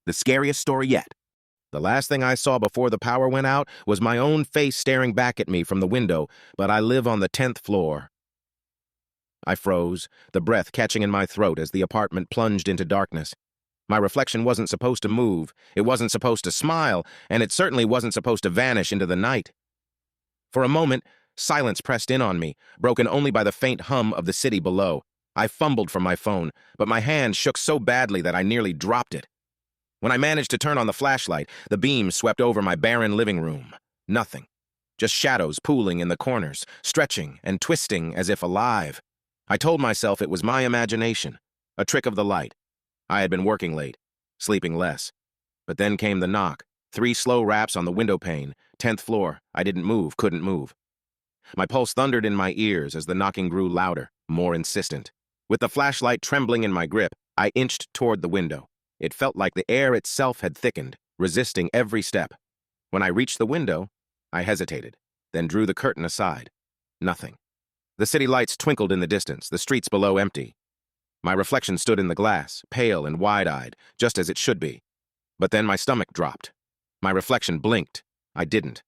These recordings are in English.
The scariest story yet. The last thing I saw before the power went out was my own face staring back at me from the window, but I live on the 10th floor. I froze, the breath catching in my throat as the apartment plunged into darkness. My reflection wasn't supposed to move, it wasn't supposed to smile, and it certainly wasn't supposed to vanish into the night. For a moment, silence pressed in on me, broken only by the faint hum of the city below. I fumbled for my phone, but my hand shook so badly that I nearly dropped it. When I managed to turn on the flashlight, the beam swept over my barren living room. Nothing. Just shadows pooling in the corners, stretching and twisting as if alive. I told myself it was my imagination, a trick of the light. I had been working late, sleeping less. But then came the knock. 3 slow raps on the window pane. 10th floor. I didn't move, couldn't move. My pulse thundered in my ears as the knocking grew louder, more insistent. With the flashlight trembling in my grip, I inched toward the window. It felt like the air itself had thickened, resisting every step. When I reached the window, I hesitated, then drew the curtain aside. Nothing. The city lights twinkled in the distance, the streets below empty. My reflection stood in the glass, pale and wide-eyed, just as it should be. But then my stomach dropped. My reflection blinked. I didn't.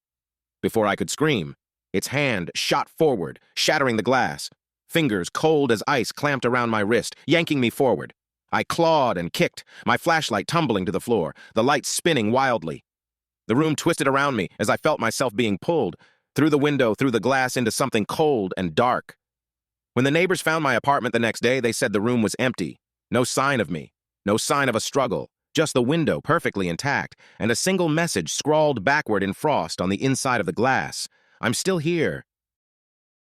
Before I could scream, its hand shot forward, shattering the glass. Fingers cold as ice clamped around my wrist, yanking me forward. I clawed and kicked, my flashlight tumbling to the floor, the light spinning wildly. The room twisted around me as I felt myself being pulled, through the window, through the glass, into something cold and dark. When the neighbors found my apartment the next day, they said the room was empty. No sign of me, no sign of a struggle, just the window perfectly intact, and a single message scrawled backward in frost on the inside of the glass. I'm still here,